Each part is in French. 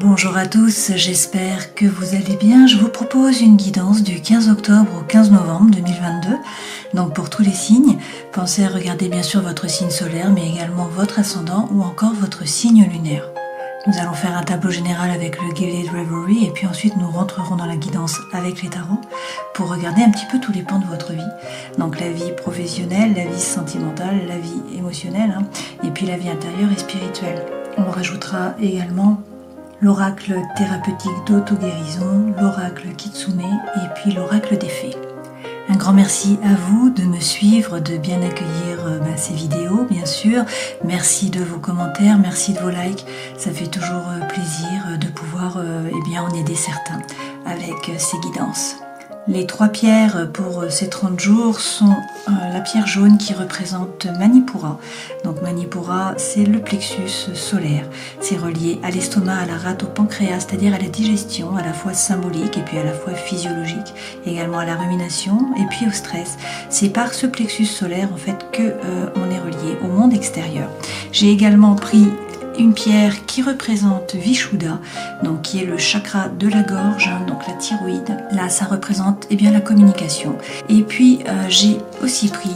Bonjour à tous, j'espère que vous allez bien. Je vous propose une guidance du 15 octobre au 15 novembre 2022. Donc pour tous les signes, pensez à regarder bien sûr votre signe solaire, mais également votre ascendant ou encore votre signe lunaire. Nous allons faire un tableau général avec le Gilded Reverie et puis ensuite nous rentrerons dans la guidance avec les tarots pour regarder un petit peu tous les pans de votre vie. Donc la vie professionnelle, la vie sentimentale, la vie émotionnelle et puis la vie intérieure et spirituelle. On rajoutera également l'oracle thérapeutique d'auto-guérison, l'oracle Kitsune et puis l'oracle des fées. Un grand merci à vous de me suivre, de bien accueillir ces vidéos, bien sûr. Merci de vos commentaires, merci de vos likes. Ça fait toujours plaisir de pouvoir en aider certains avec ces guidances. Les trois pierres pour ces 30 jours sont la pierre jaune qui représente Manipura. Donc Manipura, c'est le plexus solaire. C'est relié à l'estomac, à la rate, au pancréas, c'est-à-dire à la digestion, à la fois symbolique et puis à la fois physiologique, également à la rumination et puis au stress. C'est par ce plexus solaire en fait que on est relié au monde extérieur. J'ai également pris une pierre qui représente Vishuddha, donc qui est le chakra de la gorge, donc la thyroïde. Là, ça représente la communication. Et puis, j'ai aussi pris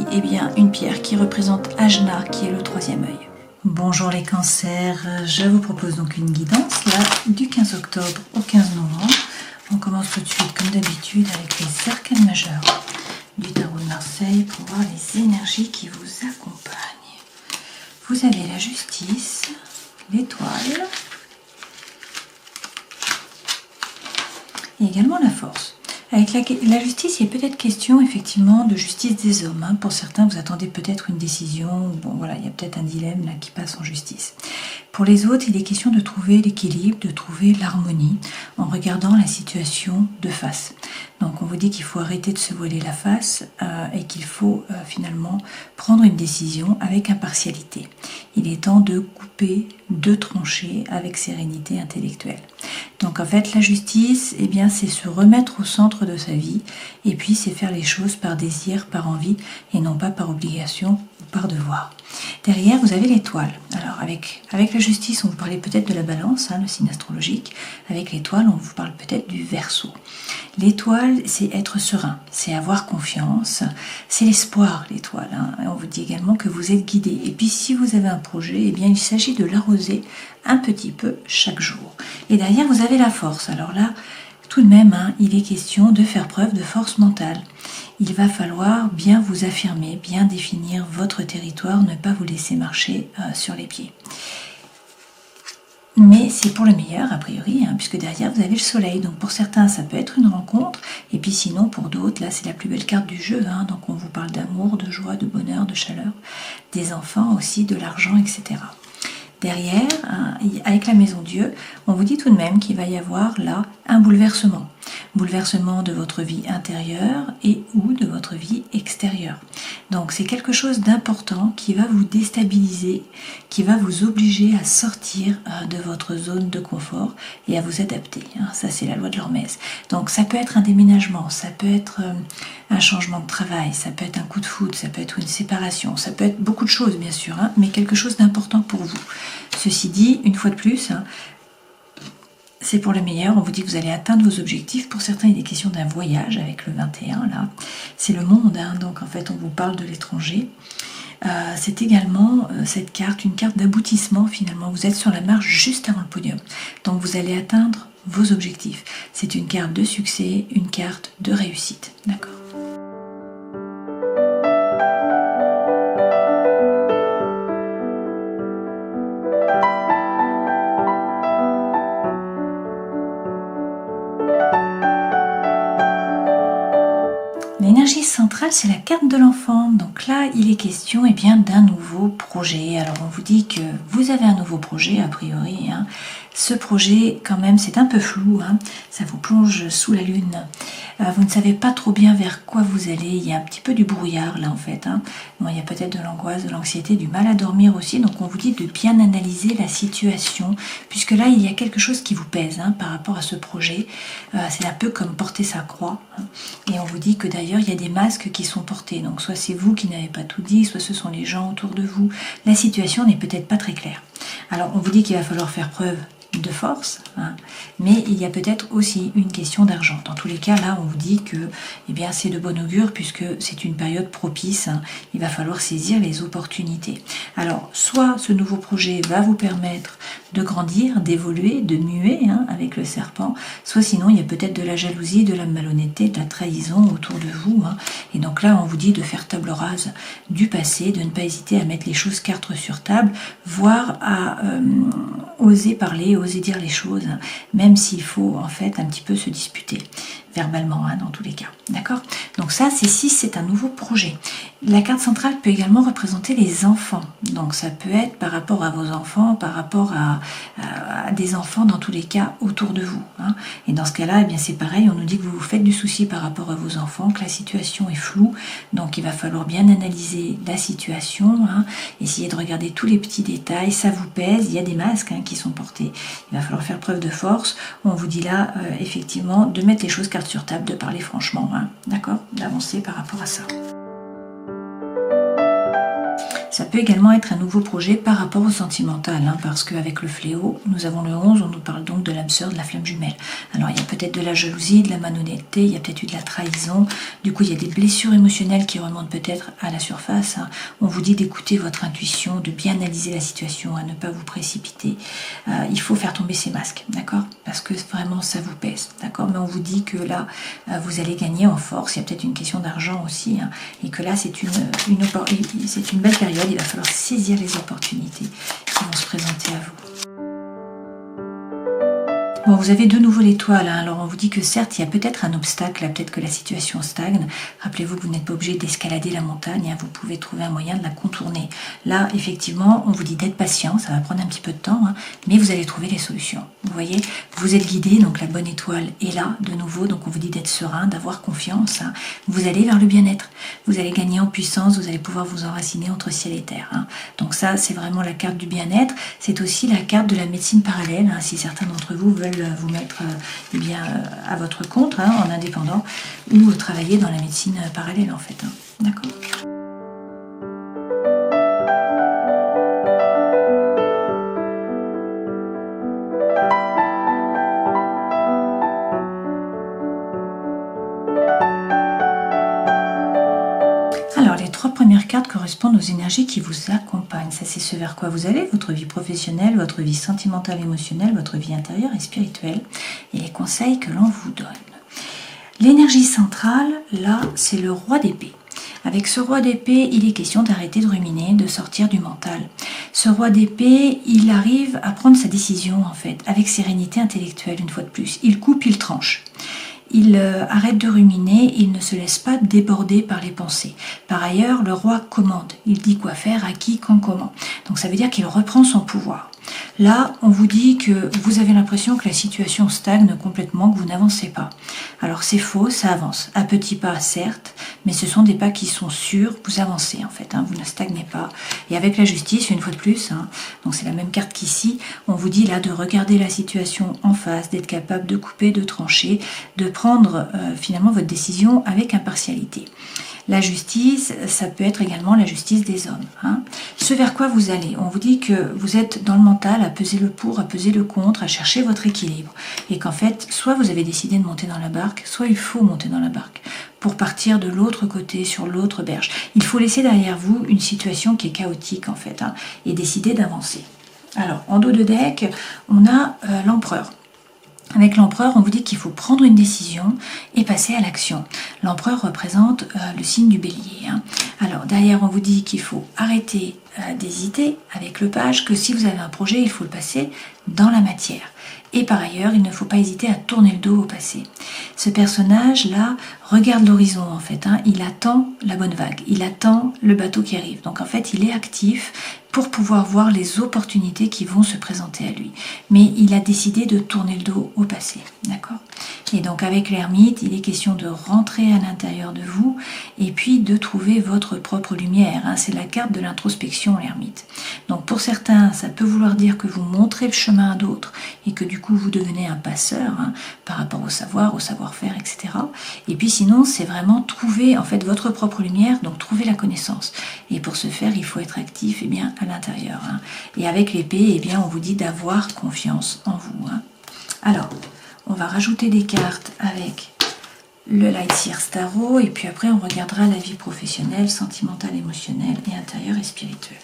une pierre qui représente Ajna, qui est le troisième œil. Bonjour les cancers, je vous propose donc une guidance là du 15 octobre au 15 novembre. On commence tout de suite comme d'habitude avec les arcanes majeures du tarot de Marseille pour voir les énergies qui vous accompagnent. Vous avez la justice, l'étoile et également la force. Avec la justice, il est peut-être question effectivement de justice des hommes. Pour certains, vous attendez peut-être une décision. Bon, voilà, il y a peut-être un dilemme là qui passe en justice. Pour les autres, il est question de trouver l'équilibre, de trouver l'harmonie en regardant la situation de face. Donc on vous dit qu'il faut arrêter de se voiler la face et qu'il faut finalement prendre une décision avec impartialité. Il est temps de couper, de trancher avec sérénité intellectuelle. Donc en fait la justice, c'est se remettre au centre de sa vie et puis c'est faire les choses par désir, par envie et non pas par obligation ou par devoir. Derrière vous avez l'étoile. Alors avec la justice on vous parlait peut-être de la balance, le signe astrologique. Avec l'étoile on vous parle peut-être du Verseau. L'étoile c'est être serein, c'est avoir confiance, c'est l'espoir l'étoile. Et on vous dit également que vous êtes guidé. Et puis si vous avez un projet, il s'agit de l'arroser un petit peu chaque jour. Et derrière vous avez la force. Alors là tout de même, il est question de faire preuve de force mentale. Il va falloir bien vous affirmer, bien définir votre territoire, ne pas vous laisser marcher sur les pieds. Mais c'est pour le meilleur, a priori, puisque derrière vous avez le soleil. Donc pour certains, ça peut être une rencontre. Et puis sinon, pour d'autres, là, c'est la plus belle carte du jeu. Donc on vous parle d'amour, de joie, de bonheur, de chaleur, des enfants aussi, de l'argent, etc. Derrière, avec la maison Dieu, on vous dit tout de même qu'il va y avoir là un bouleversement. Bouleversement de votre vie intérieure et ou de votre vie extérieure. Donc c'est quelque chose d'important qui va vous déstabiliser, qui va vous obliger à sortir de votre zone de confort et à vous adapter. Ça c'est la loi de l'Hormèse. Donc ça peut être un déménagement, ça peut être un changement de travail, ça peut être un coup de foudre, ça peut être une séparation, ça peut être beaucoup de choses bien sûr, mais quelque chose d'important pour vous. Ceci dit, une fois de plus, c'est pour le meilleur. On vous dit que vous allez atteindre vos objectifs. Pour certains, il est question d'un voyage avec le 21. Là, c'est le monde. Donc en fait, on vous parle de l'étranger. C'est également cette carte, une carte d'aboutissement finalement. Vous êtes sur la marche juste avant le podium. Donc vous allez atteindre vos objectifs. C'est une carte de succès, une carte de réussite. D'accord ? L'énergie centrale, c'est la carte de l'enfant. Donc là, il est question d'un nouveau projet. Alors on vous dit que vous avez un nouveau projet, a priori. Ce projet, quand même, c'est un peu flou. Ça vous plonge sous la lune. Vous ne savez pas trop bien vers quoi vous allez. Il y a un petit peu du brouillard, là, en fait. Bon, il y a peut-être de l'angoisse, de l'anxiété, du mal à dormir aussi. Donc on vous dit de bien analyser la situation. Puisque là, il y a quelque chose qui vous pèse par rapport à ce projet. C'est un peu comme porter sa croix. Et on vous dit que d'ailleurs, il y a des masques qui sont portés. Donc soit c'est vous qui n'avez pas tout dit, soit ce sont les gens autour de vous. La situation n'est peut-être pas très claire. Alors on vous dit qu'il va falloir faire preuve de force, hein, mais il y a peut-être aussi une question d'argent. Dans tous les cas, là, on vous dit que eh bien, c'est de bon augure puisque c'est une période propice. Hein, il va falloir saisir les opportunités. Alors, soit ce nouveau projet va vous permettre de grandir, d'évoluer, de muer hein, avec le serpent, soit sinon il y a peut-être de la jalousie, de la malhonnêteté, de la trahison autour de vous. Hein, et donc là, on vous dit de faire table rase du passé, de ne pas hésiter à mettre les choses cartes sur table, voire à oser parler, oser dire les choses, hein, même s'il faut en fait un petit peu se disputer verbalement hein, dans tous les cas. D'accord? Donc ça, c'est si c'est un nouveau projet. La carte centrale peut également représenter les enfants. Donc ça peut être par rapport à vos enfants, par rapport à des enfants dans tous les cas autour de vous. Hein. Et dans ce cas-là, eh bien c'est pareil, on nous dit que vous vous faites du souci par rapport à vos enfants, que la situation est floue. Donc il va falloir bien analyser la situation, hein, essayer de regarder tous les petits détails, ça vous pèse, il y a des masques hein, qui sont portés. Il va falloir faire preuve de force. On vous dit là, effectivement, de mettre les choses cartes sur table, de parler franchement, hein, d'accord, d'avancer par rapport à ça. Ça peut également être un nouveau projet par rapport au sentimental, hein, parce qu'avec le fléau, nous avons le 11, on nous parle donc de l'âme sœur, de la flamme jumelle. Alors il y a peut-être de la jalousie, de la malhonnêteté, il y a peut-être eu de la trahison, du coup il y a des blessures émotionnelles qui remontent peut-être à la surface. Hein. On vous dit d'écouter votre intuition, de bien analyser la situation, à ne pas vous précipiter. Il faut faire tomber ces masques, d'accord? Parce que vraiment ça vous pèse, d'accord? Mais on vous dit que là, vous allez gagner en force, il y a peut-être une question d'argent aussi, hein, et que là c'est une belle période. Il va falloir saisir les opportunités qui vont se présenter à vous. Bon, vous avez de nouveau l'étoile, hein. Alors on vous dit que certes, il y a peut-être un obstacle, peut-être que la situation stagne. Rappelez-vous que vous n'êtes pas obligé d'escalader la montagne, hein. Vous pouvez trouver un moyen de la contourner. Là, effectivement, on vous dit d'être patient, ça va prendre un petit peu de temps, hein, mais vous allez trouver les solutions. Vous voyez, vous êtes guidé, donc la bonne étoile est là de nouveau, donc on vous dit d'être serein, d'avoir confiance. Hein. Vous allez vers le bien-être, vous allez gagner en puissance, vous allez pouvoir vous enraciner entre ciel et terre. Hein. Donc ça, c'est vraiment la carte du bien-être. C'est aussi la carte de la médecine parallèle, hein, si certains d'entre vous veulent vous mettre eh bien, à votre compte hein, en indépendant ou travailler dans la médecine parallèle en fait. Hein. D'accord ? Alors, les trois premières cartes correspondent aux énergies qui vous accompagnent. Ça, c'est ce vers quoi vous allez, votre vie professionnelle, votre vie sentimentale, émotionnelle, votre vie intérieure et spirituelle, et les conseils que l'on vous donne. L'énergie centrale, là, c'est le roi d'épée. Avec ce roi d'épée, il est question d'arrêter de ruminer, de sortir du mental. Ce roi d'épée, il arrive à prendre sa décision, en fait, avec sérénité intellectuelle, une fois de plus. Il coupe, il tranche. Il arrête de ruminer, il ne se laisse pas déborder par les pensées. Par ailleurs, le roi commande, il dit quoi faire, à qui, quand, comment. Donc ça veut dire qu'il reprend son pouvoir. Là, on vous dit que vous avez l'impression que la situation stagne complètement, que vous n'avancez pas. Alors c'est faux, ça avance. À petits pas, certes, mais ce sont des pas qui sont sûrs, vous avancez en fait, hein, vous ne stagnez pas. Et avec la justice, une fois de plus, hein, donc c'est la même carte qu'ici, on vous dit là de regarder la situation en face, d'être capable de couper, de trancher, de prendre finalement votre décision avec impartialité. La justice, ça peut être également la justice des hommes. Hein. Ce vers quoi vous allez, on vous dit que vous êtes dans le mental à peser le pour, à peser le contre, à chercher votre équilibre. Et qu'en fait, soit vous avez décidé de monter dans la barque, soit il faut monter dans la barque pour partir de l'autre côté, sur l'autre berge. Il faut laisser derrière vous une situation qui est chaotique en fait, hein, et décider d'avancer. Alors, en dos de deck, on a l'empereur. Avec l'empereur, on vous dit qu'il faut prendre une décision et passer à l'action. L'empereur représente le signe du bélier. Hein. Alors derrière, on vous dit qu'il faut arrêter d'hésiter avec le page, que si vous avez un projet, il faut le passer dans la matière. Et par ailleurs, il ne faut pas hésiter à tourner le dos au passé. Ce personnage-là regarde l'horizon en fait. Hein. Il attend la bonne vague, il attend le bateau qui arrive. Donc en fait, il est actif pour pouvoir voir les opportunités qui vont se présenter à lui. Mais il a décidé de tourner le dos au passé. D'accord ? Et donc avec l'ermite, il est question de rentrer à l'intérieur de vous et puis de trouver votre propre lumière. C'est la carte de l'introspection, l'ermite. Donc pour certains, ça peut vouloir dire que vous montrez le chemin à d'autres et que du coup vous devenez un passeur par rapport au savoir, au savoir-faire, etc. Et puis sinon, c'est vraiment trouver en fait votre propre lumière, donc trouver la connaissance. Et pour ce faire, il faut être actif à l'intérieur. Et avec l'épée, on vous dit d'avoir confiance en vous. Alors, on va rajouter des cartes avec le Light Seer Tarot et puis après on regardera la vie professionnelle, sentimentale, émotionnelle et intérieure et spirituelle.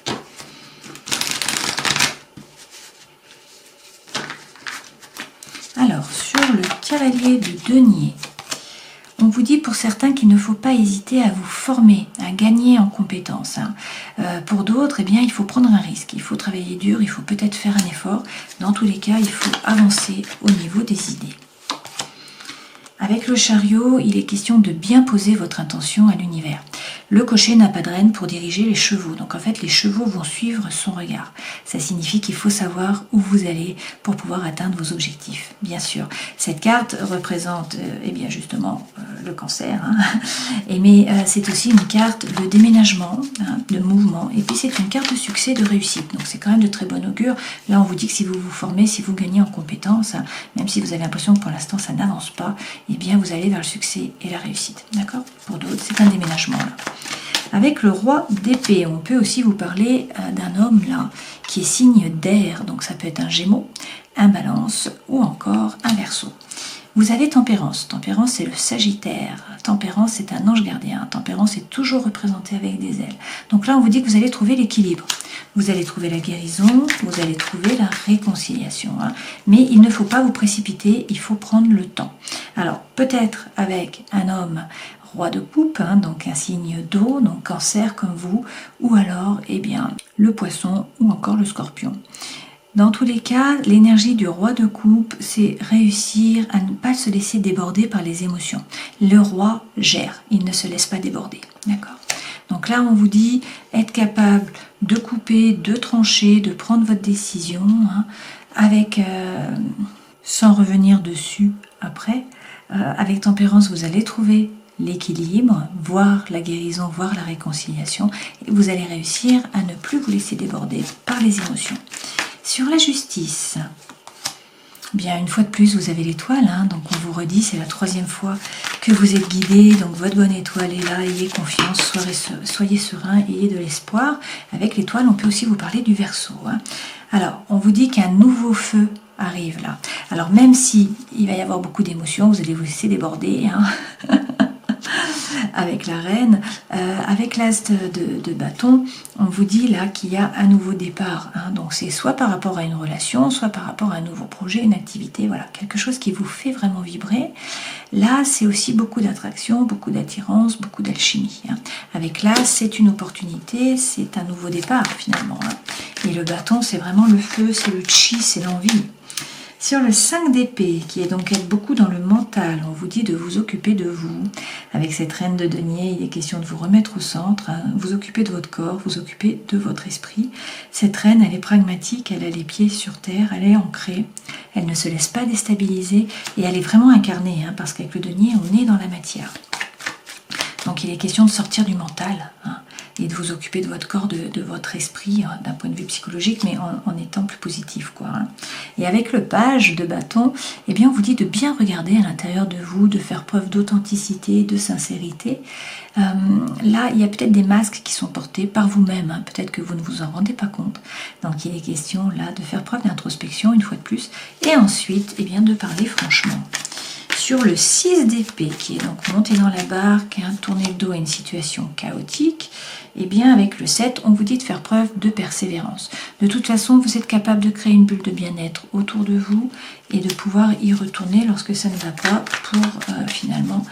Alors, sur le cavalier de denier, on vous dit pour certains qu'il ne faut pas hésiter à vous former, à gagner en compétences. Pour d'autres, il faut prendre un risque, il faut travailler dur, il faut peut-être faire un effort. Dans tous les cas, il faut avancer au niveau des idées. Avec le chariot, il est question de bien poser votre intention à l'univers. Le cocher n'a pas de rêne pour diriger les chevaux. Donc en fait, les chevaux vont suivre son regard. Ça signifie qu'il faut savoir où vous allez pour pouvoir atteindre vos objectifs. Bien sûr, cette carte représente justement le cancer. Mais c'est aussi une carte de déménagement, de mouvement. Et puis c'est une carte de succès, de réussite. Donc c'est quand même de très bon augure. Là, on vous dit que si vous vous formez, si vous gagnez en compétences, même si vous avez l'impression que pour l'instant ça n'avance pas, vous allez vers le succès et la réussite. D'accord? Pour d'autres, c'est un déménagement là. Avec le roi d'épée, on peut aussi vous parler d'un homme là qui est signe d'air, donc ça peut être un Gémeaux, un Balance ou encore un Verseau. Vous avez Tempérance. Tempérance, c'est le Sagittaire. Tempérance, c'est un ange gardien. Tempérance est toujours représenté avec des ailes. Donc là, on vous dit que vous allez trouver l'équilibre. Vous allez trouver la guérison, vous allez trouver la réconciliation. Mais il ne faut pas vous précipiter, il faut prendre le temps. Alors, peut-être avec un homme roi de coupe, donc un signe d'eau, donc cancer comme vous, ou alors, le poisson ou encore le scorpion. Dans tous les cas, l'énergie du roi de coupe, c'est réussir à ne pas se laisser déborder par les émotions. Le roi gère, il ne se laisse pas déborder, d'accord ? Donc là, on vous dit être capable de couper, de trancher, de prendre votre décision, sans revenir dessus après. Avec Tempérance, vous allez trouver l'équilibre, voire la guérison, voire la réconciliation, et vous allez réussir à ne plus vous laisser déborder par les émotions. Sur la justice, une fois de plus, vous avez l'étoile, donc on vous redit, c'est la 3e fois que vous êtes guidé, donc votre bonne étoile est là, ayez confiance, soyez serein, ayez de l'espoir. Avec l'étoile, on peut aussi vous parler du Verseau. Alors, on vous dit qu'un nouveau feu arrive là. Alors, même si il va y avoir beaucoup d'émotions, vous allez vous laisser déborder, avec la reine, avec l'as de bâton, on vous dit là qu'il y a un nouveau départ. Donc c'est soit par rapport à une relation, soit par rapport à un nouveau projet, une activité, voilà, quelque chose qui vous fait vraiment vibrer. Là, c'est aussi beaucoup d'attraction, beaucoup d'attirance, beaucoup d'alchimie. Avec l'as, c'est une opportunité, c'est un nouveau départ finalement. Et le bâton, c'est vraiment le feu, c'est le chi, c'est l'envie. Sur le 5 d'épée, qui est donc beaucoup dans le mental, on vous dit de vous occuper de vous. Avec cette reine de denier, il est question de vous remettre au centre, vous occuper de votre corps, vous occuper de votre esprit. Cette reine, elle est pragmatique, elle a les pieds sur terre, elle est ancrée, elle ne se laisse pas déstabiliser et elle est vraiment incarnée, parce qu'avec le denier, on est dans la matière. Donc il est question de sortir du mental, et de vous occuper de votre corps, de votre esprit, d'un point de vue psychologique, mais en étant plus positif, Et avec le page de bâton, on vous dit de bien regarder à l'intérieur de vous, de faire preuve d'authenticité, de sincérité. Là, il y a peut-être des masques qui sont portés par vous-même, peut-être que vous ne vous en rendez pas compte. Donc il est question là de faire preuve d'introspection une fois de plus, et ensuite, de parler franchement. Sur le 6 d'épée, qui est donc monté dans la barque, tourné le dos à une situation chaotique, avec le 7, on vous dit de faire preuve de persévérance. De toute façon, vous êtes capable de créer une bulle de bien-être autour de vous et de pouvoir y retourner lorsque ça ne va pas pour finalement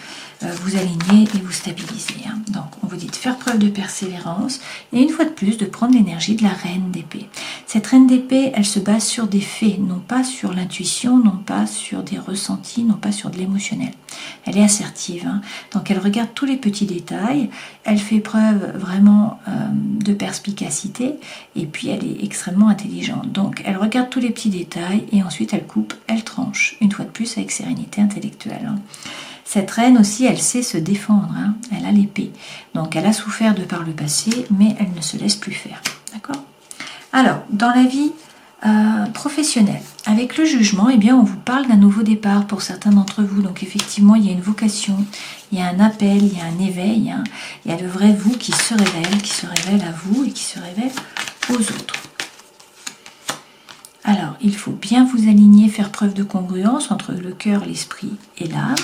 vous aligner et vous stabiliser. Donc, on vous dit de faire preuve de persévérance et une fois de plus, de prendre l'énergie de la reine d'épée. Cette reine d'épée, elle se base sur des faits, non pas sur l'intuition, non pas sur des ressentis, non pas sur de l'émotionnel. Elle est assertive, hein. Donc elle regarde tous les petits détails, elle fait preuve vraiment de perspicacité, et puis elle est extrêmement intelligente. Donc elle regarde tous les petits détails, et ensuite elle coupe, elle tranche, une fois de plus avec sérénité intellectuelle, hein. Cette reine aussi, elle sait se défendre, hein. Elle a l'épée. Donc elle a souffert de par le passé, mais elle ne se laisse plus faire. D'accord ? Alors, dans la vie professionnelle, avec le jugement, eh bien, on vous parle d'un nouveau départ pour certains d'entre vous. Donc effectivement, il y a une vocation, il y a un appel, il y a un éveil, hein. Il y a le vrai vous qui se révèle à vous et qui se révèle aux autres. Alors, il faut bien vous aligner, faire preuve de congruence entre le cœur, l'esprit et l'âme.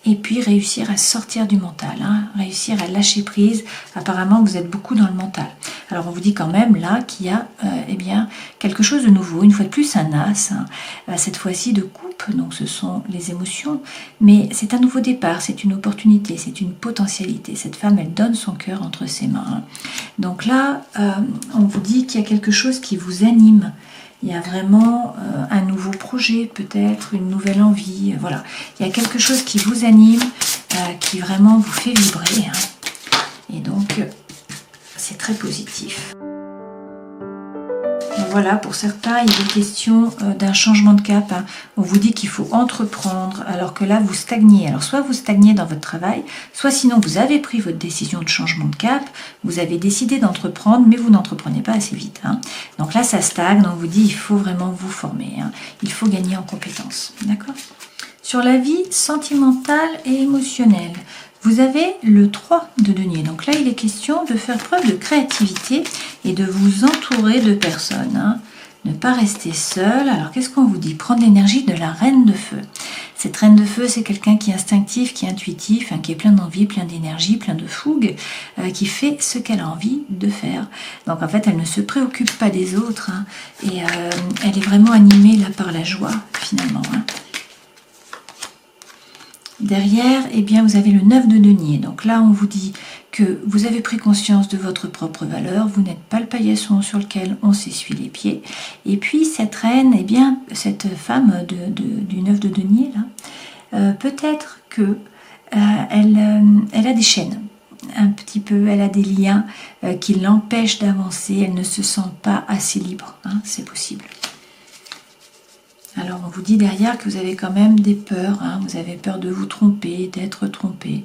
Et puis réussir à sortir du mental, hein, réussir à lâcher prise. Apparemment, vous êtes beaucoup dans le mental. Alors, on vous dit quand même là qu'il y a eh bien, quelque chose de nouveau. Une fois de plus, un as, hein, cette fois-ci de coupe. Donc, ce sont les émotions. Mais c'est un nouveau départ, c'est une opportunité, c'est une potentialité. Cette femme, elle donne son cœur entre ses mains, hein. Donc là, on vous dit qu'il y a quelque chose qui vous anime. Il y a vraiment un nouveau projet, peut-être, une nouvelle envie. Voilà. Il y a quelque chose qui vous anime, qui vraiment vous fait vibrer, hein. Et donc, c'est très positif. Donc voilà, pour certains, il est question d'un changement de cap, hein. On vous dit qu'il faut entreprendre, alors que là, vous stagnez. Alors, soit vous stagnez dans votre travail, soit sinon, vous avez pris votre décision de changement de cap, vous avez décidé d'entreprendre, mais vous n'entreprenez pas assez vite, hein. Donc là, ça stagne, on vous dit il faut vraiment vous former, hein. Il faut gagner en compétences. D'accord ? Sur la vie sentimentale et émotionnelle, vous avez le 3 de denier. Donc là, il est question de faire preuve de créativité et de vous entourer de personnes, hein. Ne pas rester seul. Alors, qu'est-ce qu'on vous dit ? Prendre l'énergie de la reine de feu. Cette reine de feu, c'est quelqu'un qui est instinctif, qui est intuitif, hein, qui est plein d'envie, plein d'énergie, plein de fougue, qui fait ce qu'elle a envie de faire. Donc, en fait, elle ne se préoccupe pas des autres, hein, et elle est vraiment animée là par la joie, finalement, hein. Derrière, eh bien, vous avez le 9 de denier. Donc là, on vous dit que vous avez pris conscience de votre propre valeur. Vous n'êtes pas le paillasson sur lequel on s'essuie les pieds. Et puis, cette reine, eh bien, cette femme du 9 de denier, là, peut-être que elle a des chaînes. Un petit peu, elle a des liens qui l'empêchent d'avancer. Elle ne se sent pas assez libre, hein, c'est possible. Alors, on vous dit derrière que vous avez quand même des peurs, hein. Vous avez peur de vous tromper, d'être trompé,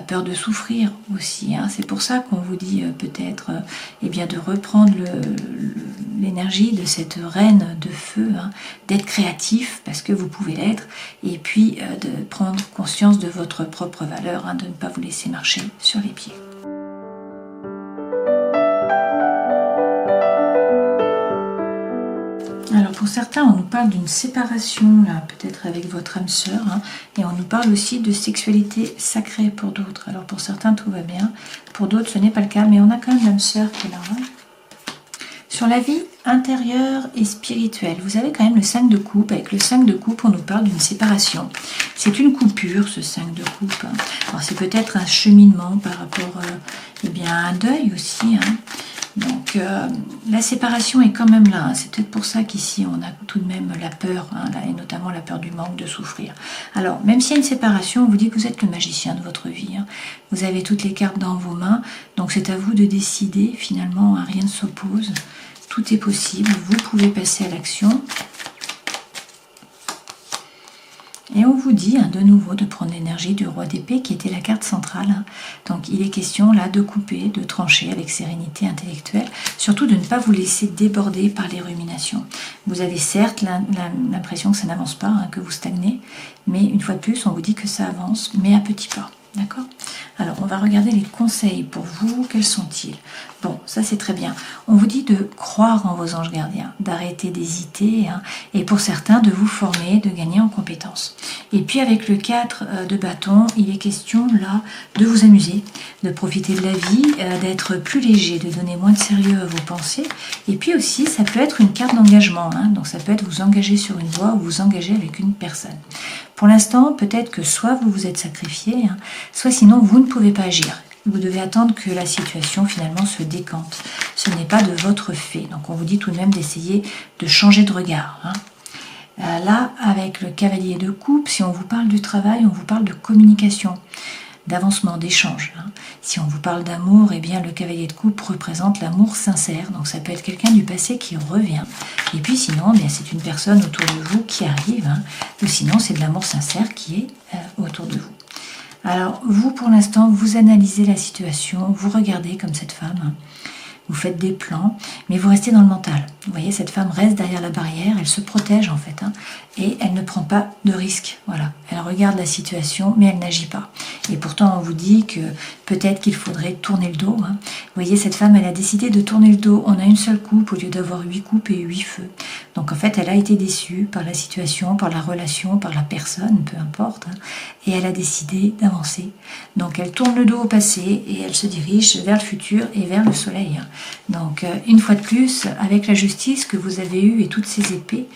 peur de souffrir aussi, hein. C'est pour ça qu'on vous dit peut-être eh bien, de reprendre l'énergie de cette reine de feu, hein, d'être créatif parce que vous pouvez l'être, et puis de prendre conscience de votre propre valeur, hein, de ne pas vous laisser marcher sur les pieds. Alors pour certains, on nous parle d'une séparation, là, peut-être avec votre âme sœur, hein, et on nous parle aussi de sexualité sacrée pour d'autres. Alors pour certains, tout va bien, pour d'autres, ce n'est pas le cas, mais on a quand même l'âme sœur qui est là, hein. Sur la vie intérieure et spirituelle, vous avez quand même le 5 de coupe. Avec le 5 de coupe, on nous parle d'une séparation. C'est une coupure, ce 5 de coupe, hein. Alors c'est peut-être un cheminement par rapport eh bien, à un deuil aussi, hein. Donc la séparation est quand même là, hein. C'est peut-être pour ça qu'ici on a tout de même la peur, hein, là, et notamment la peur du manque, de souffrir. Alors même s'il y a une séparation, on vous dit que vous êtes le magicien de votre vie, hein. Vous avez toutes les cartes dans vos mains, donc c'est à vous de décider. Finalement, hein, rien ne s'oppose, tout est possible, vous pouvez passer à l'action. Et on vous dit, hein, de nouveau de prendre l'énergie du roi d'épée qui était la carte centrale, hein. Donc il est question là de couper, de trancher avec sérénité intellectuelle, surtout de ne pas vous laisser déborder par les ruminations. Vous avez certes l'impression que ça n'avance pas, hein, que vous stagnez, mais une fois de plus on vous dit que ça avance, mais à petits pas. D'accord ? Alors, on va regarder les conseils pour vous. Quels sont-ils? Bon, ça c'est très bien. On vous dit de croire en vos anges gardiens, d'arrêter d'hésiter, hein, et pour certains, de vous former, de gagner en compétences. Et puis avec le 4 de bâton, il est question là de vous amuser, de profiter de la vie, d'être plus léger, de donner moins de sérieux à vos pensées. Et puis aussi, ça peut être une carte d'engagement, hein, donc ça peut être vous engager sur une voie ou vous engager avec une personne. Pour l'instant, peut-être que soit vous vous êtes sacrifié, hein, soit sinon vous ne pouvez pas agir. vous devez attendre que la situation finalement se décante. Ce n'est pas de votre fait. Donc on vous dit tout de même d'essayer de changer de regard. Là, avec le cavalier de coupe, si on vous parle du travail, on vous parle de communication, d'avancement, d'échange. Si on vous parle d'amour, eh bien le cavalier de coupe représente l'amour sincère. Donc ça peut être quelqu'un du passé qui revient. Et puis sinon, c'est une personne autour de vous qui arrive. Ou sinon, c'est de l'amour sincère qui est autour de vous. Alors vous, pour l'instant, vous analysez la situation, vous regardez comme cette femme. Vous faites des plans, mais vous restez dans le mental. Vous voyez, cette femme reste derrière la barrière, elle se protège en fait, et elle ne prend pas de risque. Voilà, elle regarde la situation, mais elle n'agit pas. Et pourtant, on vous dit que peut-être qu'il faudrait tourner le dos. Vous voyez, cette femme, elle a décidé de tourner le dos. On a une seule coupe au lieu d'avoir 8 coupes et 8 feux. Donc en fait, elle a été déçue par la situation, par la relation, par la personne, peu importe, et elle a décidé d'avancer. Donc elle tourne le dos au passé et elle se dirige vers le futur et vers le soleil. Donc une fois de plus, avec la justice que vous avez eue et toutes ces épées,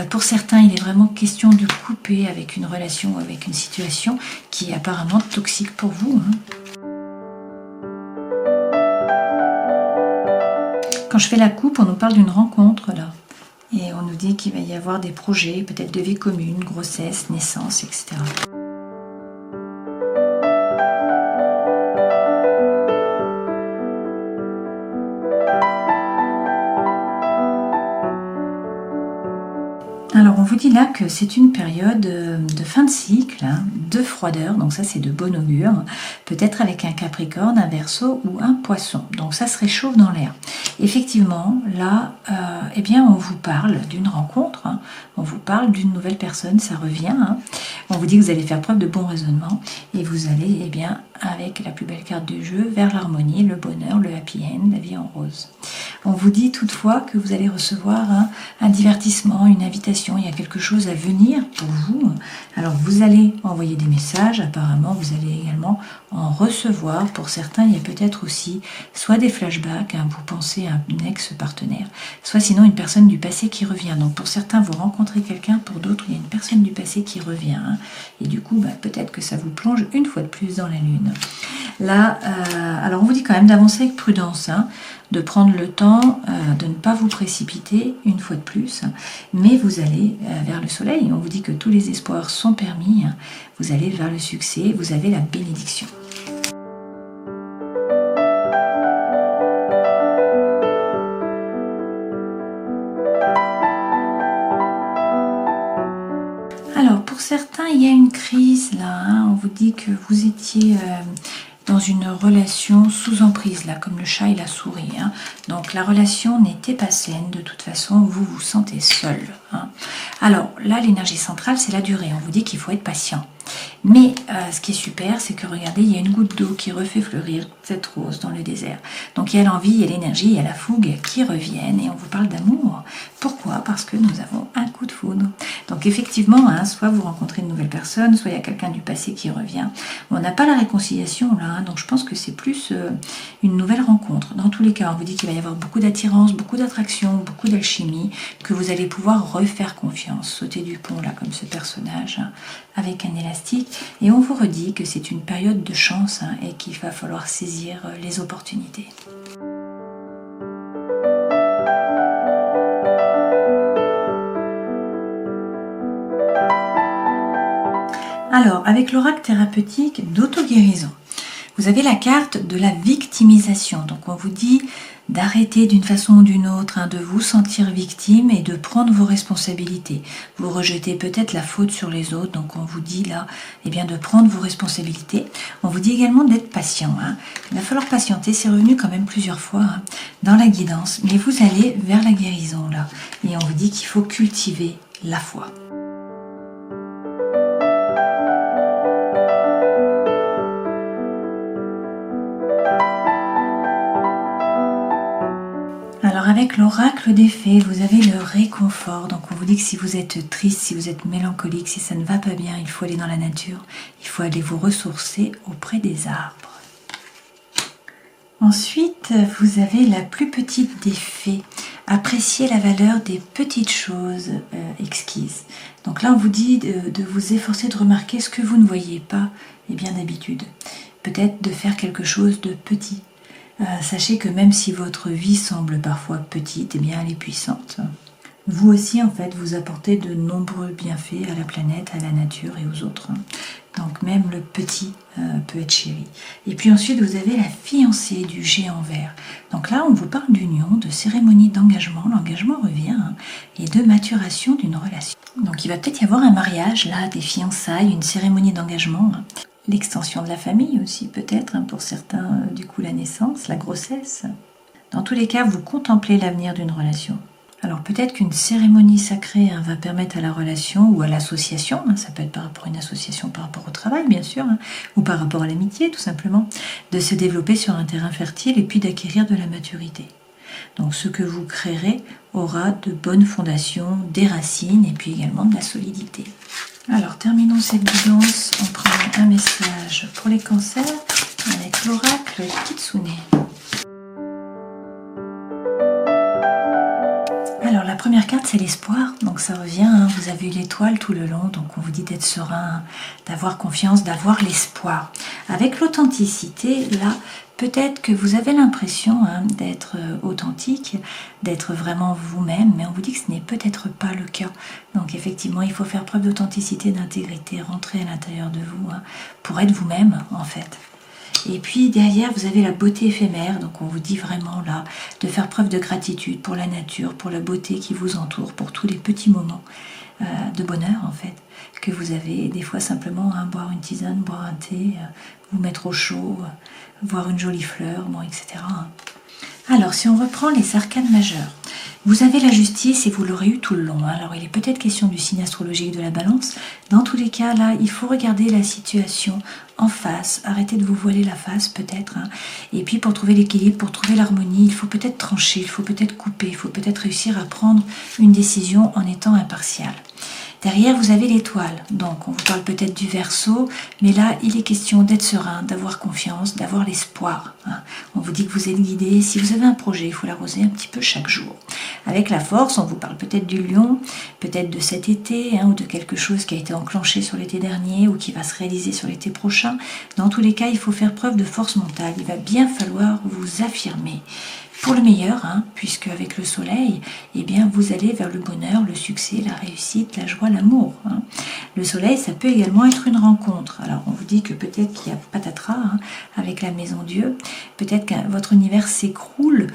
pour certains, il est vraiment question de couper avec une relation, avec une situation qui est apparemment toxique pour vous. Quand je fais la coupe, on nous parle d'une rencontre là. Et on nous dit qu'il va y avoir des projets, peut-être de vie commune, grossesse, naissance, etc. Alors on vous dit là que c'est une période de fin de cycle, de froideur, donc ça c'est de bon augure, peut-être avec un Capricorne, un Verseau ou un Poisson, donc ça se réchauffe dans l'air. Effectivement, là, eh bien on vous parle d'une rencontre, on vous parle d'une nouvelle personne, ça revient, on vous dit que vous allez faire preuve de bon raisonnement et vous allez, eh bien, avec la plus belle carte du jeu, vers l'harmonie, le bonheur, le happy end, la vie en rose. On vous dit toutefois que vous allez recevoir un divertissement, une invitation, il y a quelque chose à venir pour vous. Alors vous allez envoyer des messages, apparemment vous allez également en recevoir. Pour certains, il y a peut-être aussi soit des flashbacks, vous pensez à un ex-partenaire, soit sinon une personne du passé qui revient. Donc pour certains, vous rencontrez quelqu'un, pour d'autres, il y a une personne du passé qui revient. Et du coup, peut-être que ça vous plonge une fois de plus dans la lune. Là, alors on vous dit quand même d'avancer avec prudence, de prendre le temps, de ne pas vous précipiter une fois de plus, mais vous allez vers le soleil. On vous dit que tous les espoirs sont permis, vous allez vers le succès, vous avez la bénédiction. Alors pour certains, il y a une crise là, on vous dit que vous étiez dans une relation sous emprise, là, comme le chat et la souris. Donc la relation n'était pas saine, de toute façon, vous vous sentez seul. Alors là, l'énergie centrale, c'est la durée. On vous dit qu'il faut être patient. Mais ce qui est super, c'est que regardez, il y a une goutte d'eau qui refait fleurir cette rose dans le désert. Donc il y a l'envie, il y a l'énergie, il y a la fougue qui reviennent et on vous parle d'amour. Pourquoi? Parce que nous avons un coup de foudre. Donc effectivement, soit vous rencontrez une nouvelle personne, soit il y a quelqu'un du passé qui revient. On n'a pas la réconciliation là, donc je pense que c'est plus une nouvelle rencontre. Dans tous les cas, on vous dit qu'il va y avoir beaucoup d'attirance, beaucoup d'attraction, beaucoup d'alchimie, que vous allez pouvoir refaire confiance, sauter du pont là comme ce personnage, avec un élastique. Et on vous redit que c'est une période de chance et qu'il va falloir saisir les opportunités. Alors, avec l'oracle thérapeutique d'auto-guérison, vous avez la carte de la victimisation. Donc on vous dit d'arrêter d'une façon ou d'une autre, de vous sentir victime et de prendre vos responsabilités. Vous rejetez peut-être la faute sur les autres, donc on vous dit là, de prendre vos responsabilités. On vous dit également d'être patient. Il va falloir patienter, c'est revenu quand même plusieurs fois dans la guidance, mais vous allez vers la guérison là. Et on vous dit qu'il faut cultiver la foi. Alors avec l'oracle des fées, vous avez le réconfort. Donc on vous dit que si vous êtes triste, si vous êtes mélancolique, si ça ne va pas bien, il faut aller dans la nature. Il faut aller vous ressourcer auprès des arbres. Ensuite, vous avez la plus petite des fées. Appréciez la valeur des petites choses exquises. Donc là, on vous dit de vous efforcer de remarquer ce que vous ne voyez pas, d'habitude. peut-être de faire quelque chose de petit. Sachez que même si votre vie semble parfois petite, eh bien elle est puissante. Vous aussi, en fait, vous apportez de nombreux bienfaits à la planète, à la nature et aux autres. Donc même le petit peut être chéri. Et puis ensuite, vous avez la fiancée du géant vert. Donc là, on vous parle d'union, de cérémonie d'engagement. L'engagement revient, et de maturation d'une relation. Donc il va peut-être y avoir un mariage, là, des fiançailles, une cérémonie d'engagement. L'extension de la famille aussi, peut-être, pour certains, du coup, la naissance, la grossesse. Dans tous les cas, vous contemplez l'avenir d'une relation. Alors peut-être qu'une cérémonie sacrée va permettre à la relation ou à l'association, ça peut être par rapport à une association, par rapport au travail bien sûr, ou par rapport à l'amitié tout simplement, de se développer sur un terrain fertile et puis d'acquérir de la maturité. Donc ce que vous créerez aura de bonnes fondations, des racines et puis également de la solidité. Alors terminons cette guidance en prenant un message pour les cancers avec l'oracle Kitsune. Alors la première carte c'est l'espoir, donc ça revient, vous avez eu l'étoile tout le long, donc on vous dit d'être serein, d'avoir confiance, d'avoir l'espoir. Avec l'authenticité, là, peut-être que vous avez l'impression d'être authentique, d'être vraiment vous-même, mais on vous dit que ce n'est peut-être pas le cas. Donc effectivement, il faut faire preuve d'authenticité, d'intégrité, rentrer à l'intérieur de vous pour être vous-même en fait. Et puis derrière, vous avez la beauté éphémère, donc on vous dit vraiment là de faire preuve de gratitude pour la nature, pour la beauté qui vous entoure, pour tous les petits moments de bonheur en fait, que vous avez des fois simplement boire une tisane, boire un thé, vous mettre au chaud, voir une jolie fleur, bon, etc. Alors si on reprend les arcanes majeurs, vous avez la justice et vous l'aurez eu tout le long. Alors il est peut-être question du signe astrologique de la balance. Dans tous les cas, là, il faut regarder la situation en face. Arrêtez de vous voiler la face peut-être. Et puis pour trouver l'équilibre, pour trouver l'harmonie, il faut peut-être trancher, il faut peut-être couper, il faut peut-être réussir à prendre une décision en étant impartial. Derrière, vous avez l'étoile, donc on vous parle peut-être du Verseau, mais là, il est question d'être serein, d'avoir confiance, d'avoir l'espoir. On vous dit que vous êtes guidé. Si vous avez un projet, il faut l'arroser un petit peu chaque jour. Avec la force, on vous parle peut-être du lion, peut-être de cet été, ou de quelque chose qui a été enclenché sur l'été dernier ou qui va se réaliser sur l'été prochain. Dans tous les cas, il faut faire preuve de force mentale. Il va bien falloir vous affirmer. Pour le meilleur, puisque avec le soleil, eh bien, vous allez vers le bonheur, le succès, la réussite, la joie, l'amour. Le soleil, ça peut également être une rencontre. Alors, on vous dit que peut-être qu'il y a patatras avec la maison Dieu. Peut-être que votre univers s'écroule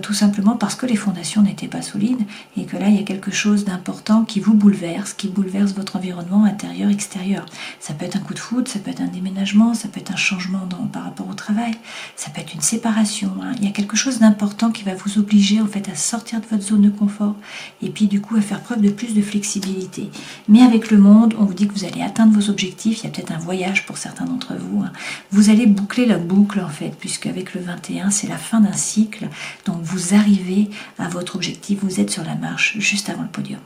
tout simplement parce que les fondations n'étaient pas solides et que là, il y a quelque chose d'important qui vous bouleverse, qui bouleverse votre environnement intérieur, extérieur. Ça peut être un coup de foudre, ça peut être un déménagement, ça peut être un changement par rapport au travail, ça peut être une séparation. Il y a quelque chose d'important qui va vous obliger en fait à sortir de votre zone de confort et puis du coup à faire preuve de plus de flexibilité. Mais avec le monde, on vous dit que vous allez atteindre vos objectifs. Il y a peut-être un voyage pour certains d'entre vous. Vous allez boucler la boucle en fait, puisque avec le 21, c'est la fin d'un cycle. Donc vous arrivez à votre objectif, vous êtes sur la marche juste avant le podium.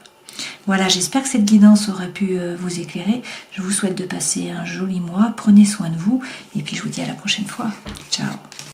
Voilà, j'espère que cette guidance aura pu vous éclairer. Je vous souhaite de passer un joli mois. Prenez soin de vous et puis je vous dis à la prochaine fois. Ciao.